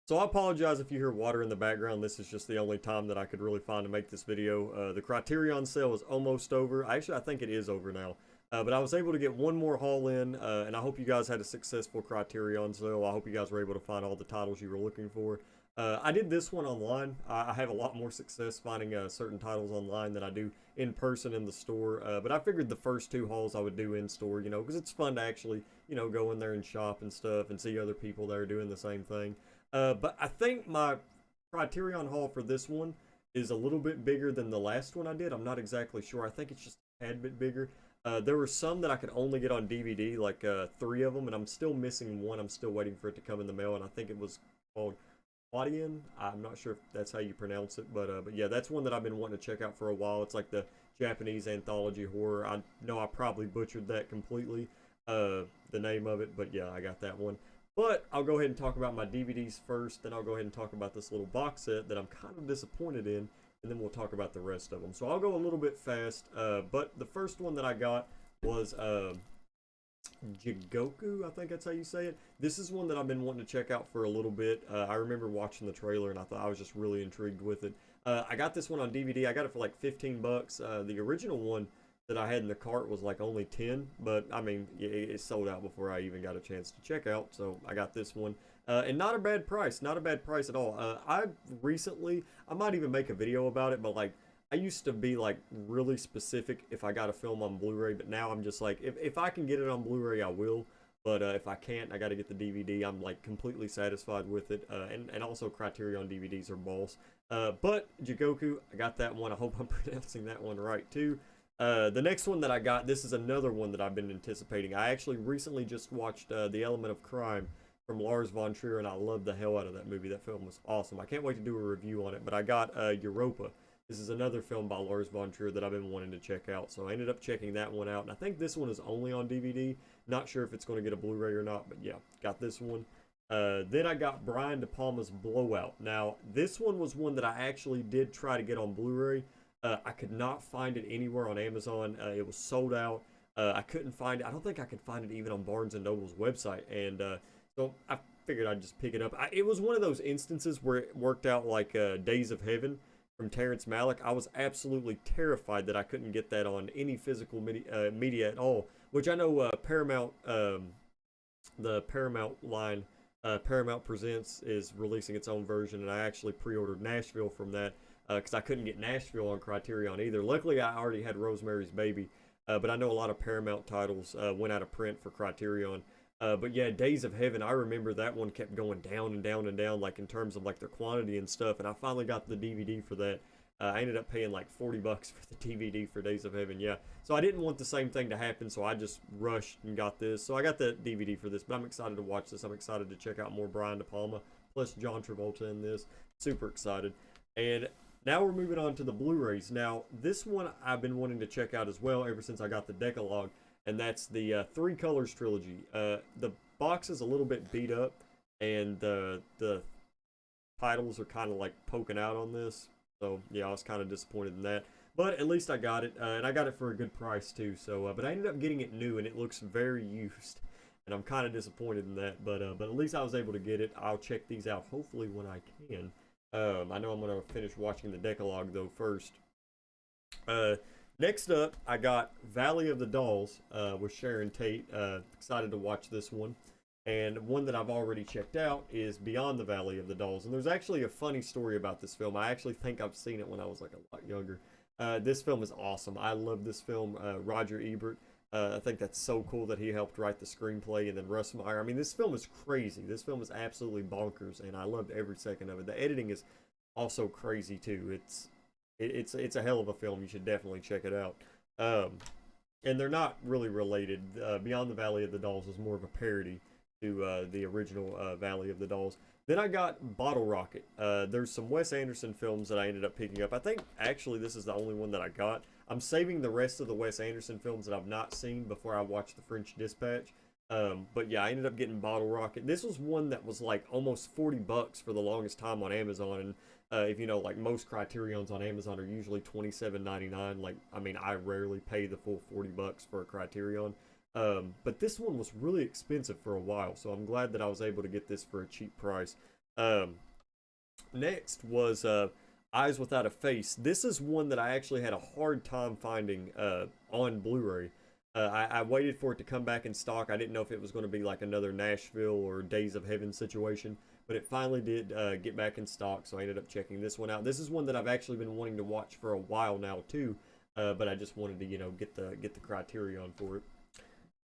So I apologize if you hear water in the background. This is just the only time that I could really find to make this video. The Criterion sale is almost over. Actually, I think it is over now. But I was able to get one more haul in, and I hope you guys had a successful Criterion sale. I hope you guys were able to find all the titles you were looking for. I did this one online. I have a lot more success finding certain titles online than I do in person in the store. But I figured the first two hauls I would do in store, you know, because it's fun to actually, you know, go in there and shop and stuff and see other people that are doing the same thing. But I think my Criterion haul for this one is a little bit bigger than the last one I did. I'm not exactly sure. I think it's just a tad bit bigger. There were some that I could only get on DVD, like three of them, and I'm still missing one. I'm still waiting for it to come in the mail, and I think it was called Claudian. I'm not sure if that's how you pronounce it, but yeah, that's one that I've been wanting to check out for a while. It's like the Japanese anthology horror. I know I probably butchered that completely, the name of it, but yeah, I got that one. But I'll go ahead and talk about my DVDs first, then I'll go ahead and talk about this little box set that I'm kind of disappointed in, and then we'll talk about the rest of them. So I'll go a little bit fast, but the first one that I got was Jigoku, I think that's how you say it. This is one that I've been wanting to check out for a little bit. I remember watching the trailer and I thought I was just really intrigued with it. I got this one on DVD. I got it for like 15 bucks. The original one that I had in the cart was like only 10, but I mean, it sold out before I even got a chance to check out. So I got this one. And not a bad price, not a bad price at all. I might even make a video about it, but like, I used to be like really specific if I got a film on Blu-ray, but now I'm just like, if I can get it on Blu-ray, I will. But if I can't, I got to get the DVD. I'm like completely satisfied with it. And also Criterion DVDs are balls. But Jigoku, I got that one. I hope I'm pronouncing that one right too. The next one that I got, this is another one that I've been anticipating. I actually recently just watched The Element of Crime from Lars von Trier, and I loved the hell out of that movie. That film was awesome. I can't wait to do a review on it. But I got Europa. This is another film by Lars von Trier that I've been wanting to check out. So I ended up checking that one out. And I think this one is only on DVD. Not sure if it's going to get a Blu-ray or not, but yeah, got this one. Then I got Brian De Palma's Blowout. Now, this one was one that I actually did try to get on Blu-ray. I could not find it anywhere on Amazon. It was sold out. I couldn't find it. I don't think I could find it even on Barnes & Noble's website. And so I figured I'd just pick it up. It was one of those instances where it worked out like Days of Heaven from Terrence Malick. I was absolutely terrified that I couldn't get that on any physical media at all, which I know Paramount, the Paramount line, Paramount Presents is releasing its own version, and I actually pre-ordered Nashville from that because I couldn't get Nashville on Criterion either. Luckily, I already had Rosemary's Baby, but I know a lot of Paramount titles went out of print for Criterion. But yeah, Days of Heaven, I remember that one kept going down and down and down, like in terms of like their quantity and stuff. And I finally got the DVD for that. I ended up paying like 40 bucks for the DVD for Days of Heaven. Yeah. So I didn't want the same thing to happen. So I just rushed and got this. So I got the DVD for this, but I'm excited to watch this. I'm excited to check out more Brian De Palma, plus John Travolta in this. Super excited. And now we're moving on to the Blu-rays. Now, this one I've been wanting to check out as well ever since I got the Decalogue, and that's the Three Colors trilogy. The box is a little bit beat up, and the titles are kind of like poking out on this. So yeah, I was kind of disappointed in that. But at least I got it, and I got it for a good price too. So, but I ended up getting it new, and it looks very used, and I'm kind of disappointed in that. But at least I was able to get it. I'll check these out hopefully when I can. I know I'm gonna finish watching the Decalogue though first. Next up, I got Valley of the Dolls with Sharon Tate. Excited to watch this one. And one that I've already checked out is Beyond the Valley of the Dolls. And there's actually a funny story about this film. I actually think I've seen it when I was like a lot younger. This film is awesome. I love this film. Roger Ebert. I think that's so cool that he helped write the screenplay, and then Russ Meyer. I mean, this film is crazy. This film is absolutely bonkers, and I loved every second of it. The editing is also crazy too. It's a hell of a film. You should definitely check it out. And they're not really related. Beyond the Valley of the Dolls is more of a parody to the original Valley of the Dolls. Then I got Bottle Rocket. There's some Wes Anderson films that I ended up picking up. I think actually this is the only one that I got. I'm saving the rest of the Wes Anderson films that I've not seen before I watch The French Dispatch. But yeah, I ended up getting Bottle Rocket. This was one that was like almost 40 bucks for the longest time on Amazon. And if you know, like most Criterions on Amazon are usually $27.99. Like, I mean, I rarely pay the full 40 bucks for a Criterion. But this one was really expensive for a while, so I'm glad that I was able to get this for a cheap price. Um, Next was Eyes Without a Face. This is one that I actually had a hard time finding on Blu-ray. I waited for it to come back in stock. I didn't know if it was going to be like another Nashville or Days of Heaven situation, but it finally did get back in stock, so I ended up checking this one out. This is one that I've actually been wanting to watch for a while now too, but I just wanted to get the Criterion for it.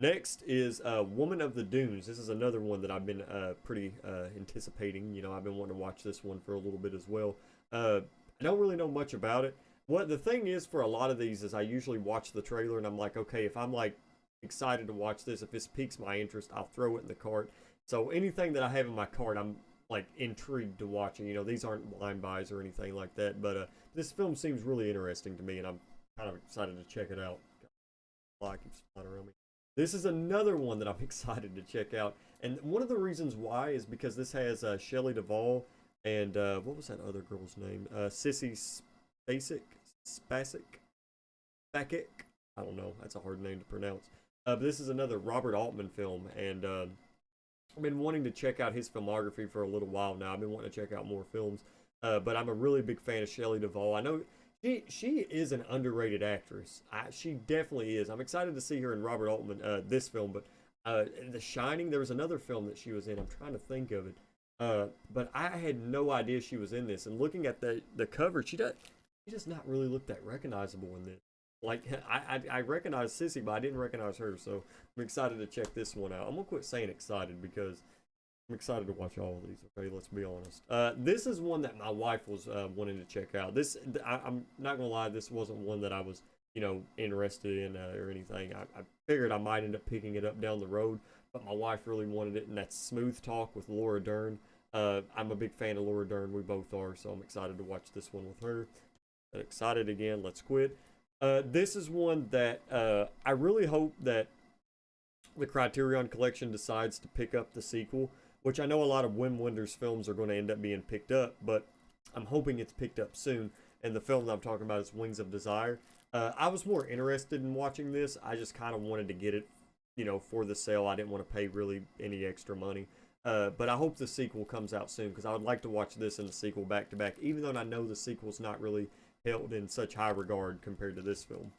Next is Woman of the Dunes. This is another one that I've been pretty anticipating. I've been wanting to watch this one for a little bit as well. I don't really know much about it. What the thing is for a lot of these is I usually watch the trailer and I'm like, okay, if I'm like excited to watch this, if this piques my interest, I'll throw it in the cart. So anything that I have in my cart, I'm like intrigued to watching. These aren't blind buys or anything like that, but this film seems really interesting to me, and I'm kind of excited to check it out. Fly keeps flying around me. This is another one that I'm excited to check out, and one of the reasons why is because this has Shelley Duvall and what was that other girl's name? Sissy Spacek. Spacek. I don't know. That's a hard name to pronounce. But this is another Robert Altman film, and I've been wanting to check out his filmography for a little while now. I've been wanting to check out more films, but I'm a really big fan of Shelley Duvall. I know she is an underrated actress. She definitely is. I'm excited to see her in Robert Altman this film, but The Shining. There was another film that she was in. I'm trying to think of it, but I had no idea she was in this. And looking at the cover, she does not really look that recognizable in this. Like I recognize Sissy, but I didn't recognize her. So I'm excited to check this one out. I'm gonna quit saying excited because I'm excited to watch all of these. Okay, let's be honest. This is one that my wife was wanting to check out. I'm not gonna lie, this wasn't one that I was interested in or anything. I figured I might end up picking it up down the road, but my wife really wanted it, and that's Smooth Talk with Laura Dern. I'm a big fan of Laura Dern. We both are, so I'm excited to watch this one with her. Excited again. Let's quit. This is one that I really hope that the Criterion Collection decides to pick up the sequel, which I know a lot of Wim Wenders films are going to end up being picked up, but I'm hoping it's picked up soon. And the film that I'm talking about is Wings of Desire. I was more interested in watching this. I just kind of wanted to get it, for the sale. I didn't want to pay really any extra money. But I hope the sequel comes out soon because I would like to watch this and the sequel back to back, even though I know the sequel's not really held in such high regard compared to this film.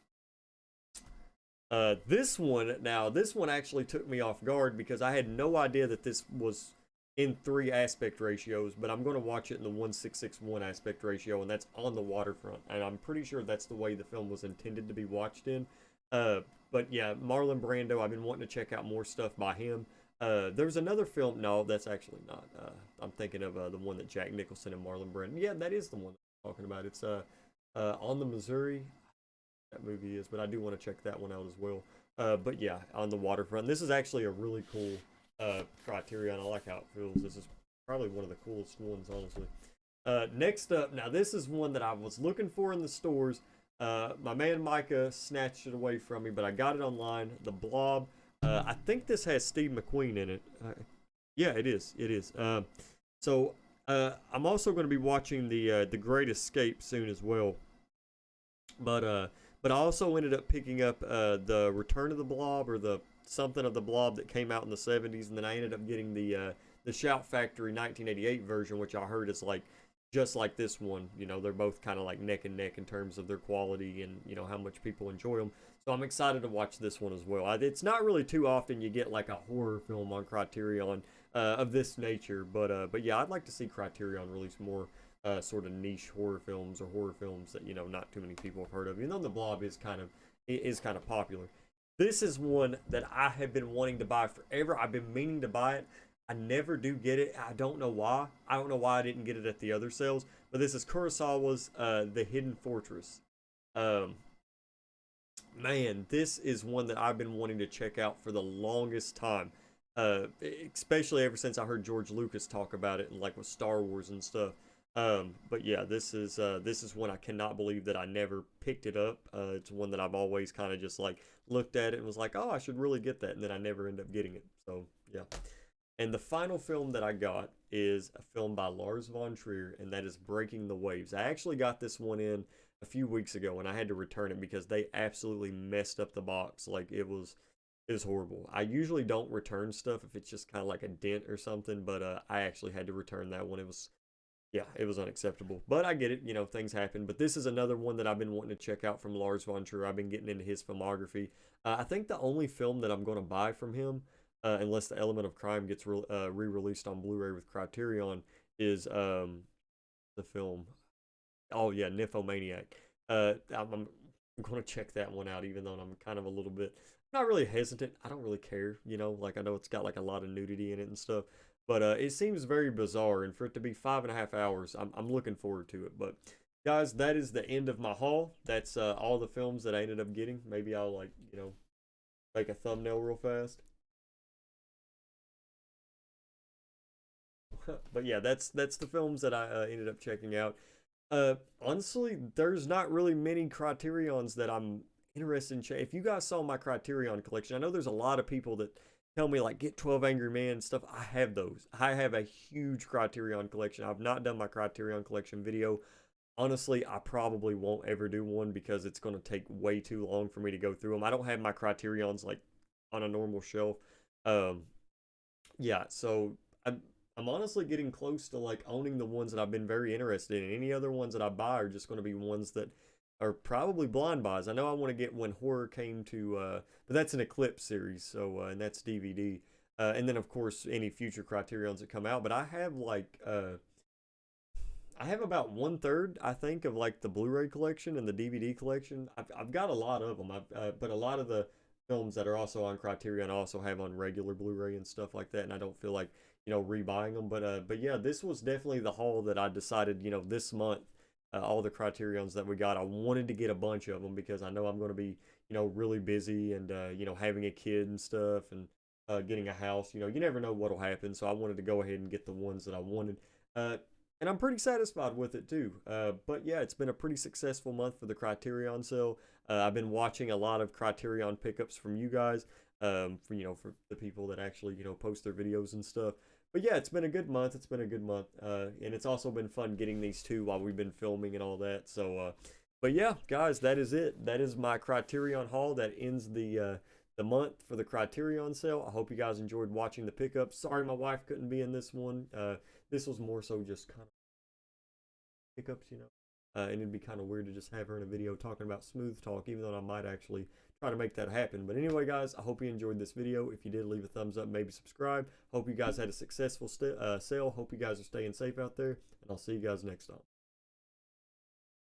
This one actually took me off guard because I had no idea that this was in 3 aspect ratios, but I'm going to watch it in the 1:6:1 aspect ratio, and that's on the waterfront. And I'm pretty sure that's the way the film was intended to be watched in. But yeah, Marlon Brando, I've been wanting to check out more stuff by him. There's another film. No, that's actually not. I'm thinking of the one that Jack Nicholson and Marlon Brando. Yeah, that is the one I'm talking about. It's On the Missouri. That movie is, but I do want to check that one out as well. But yeah, On the Waterfront. This is actually a really cool Criterion. I like how it feels. This is probably one of the coolest ones, honestly. Next up, now this is one that I was looking for in the stores. My man Micah snatched it away from me, but I got it online. The Blob. I think this has Steve McQueen in it. Yeah, it is. It is. So I'm also going to be watching the Great Escape soon as well. But I also ended up picking up the Return of the Blob or the something of the Blob that came out in the 70s, and then I ended up getting the Shout Factory 1988 version, which I heard is like just like this one. They're both kind of like neck and neck in terms of their quality and how much people enjoy them. So I'm excited to watch this one as well. It's not really too often you get like a horror film on Criterion of this nature, but yeah, I'd like to see Criterion release more sort of niche horror films or horror films that not too many people have heard of. Even though The Blob is kind of popular. This is one that I have been wanting to buy forever. I've been meaning to buy it. I never do get it. I don't know why. I don't know why I didn't get it at the other sales. But this is Kurosawa's The Hidden Fortress. Man, this is one that I've been wanting to check out for the longest time. Especially ever since I heard George Lucas talk about it, and like with Star Wars and stuff. But yeah, this is one I cannot believe that I never picked it up. It's one that I've always kind of just like looked at it and was like, oh, I should really get that, and then I never end up getting it. So yeah. And the final film that I got is a film by Lars von Trier, and that is Breaking the Waves. I actually got this one in a few weeks ago, and I had to return it because they absolutely messed up the box. Like it was It was horrible. I usually don't return stuff if it's just kind of like a dent or something, but I actually had to return that one. It was, yeah, it was unacceptable. But I get it, you know, things happen. But this is another one that I've been wanting to check out from Lars von Trier. I've been getting into his filmography. I think the only film that I'm going to buy from him, unless the Element of Crime gets re-released on Blu-ray with Criterion, is the film. Oh yeah, Nymphomaniac. I'm going to check that one out, even though I'm kind of a little bit not really hesitant. I don't really care, you know. Like I know it's got like a lot of nudity in it and stuff, but it seems very bizarre. And for it to be 5.5 hours, I'm looking forward to it. But guys, that is the end of my haul. That's all the films that I ended up getting. Maybe I'll like make a thumbnail real fast. But yeah, that's the films that I ended up checking out. Honestly, there's not really many Criterions that I'm interested in. If you guys saw my Criterion collection, I know there's a lot of people that tell me like get 12 Angry Men stuff. I have those. I have a huge Criterion collection. I've not done my Criterion collection video. Honestly, I probably won't ever do one because it's going to take way too long for me to go through them. I don't have my Criterions like on a normal shelf. Um, yeah, so I'm honestly getting close to like owning the ones that I've been very interested in. Any other ones that I buy are just going to be ones that are probably blind buys. I know I want to get When Horror Came to, but that's an Eclipse series, so and that's DVD. And then of course any future Criterions that come out. But I have about 1/3, I think, of like the Blu-ray collection and the DVD collection. I've got a lot of them. But a lot of the films that are also on Criterion I also have on regular Blu-ray and stuff like that. And I don't feel like rebuying them. But yeah, this was definitely the haul that I decided this month. All the Criterions that we got, I wanted to get a bunch of them because I know I'm going to be really busy and having a kid and stuff and getting a house. You never know what'll happen. So I wanted to go ahead and get the ones that I wanted. Uh, and I'm pretty satisfied with it too. But yeah, it's been a pretty successful month for the Criterion sale. I've been watching a lot of Criterion pickups from you guys, for the people that actually post their videos and stuff. But yeah, it's been a good month. It's been a good month, and it's also been fun getting these two while we've been filming and all that. So, but yeah, guys, that is it. That is my Criterion haul. That ends the month for the Criterion sale. I hope you guys enjoyed watching the pickups. Sorry, my wife couldn't be in this one. This was more so just kind of pickups, and it'd be kind of weird to just have her in a video talking about smooth talk, even though I might actually try to make that happen. But anyway, guys, I hope you enjoyed this video. If you did, leave a thumbs up, maybe subscribe. Hope you guys had a successful sale. Hope you guys are staying safe out there, and I'll see you guys next time.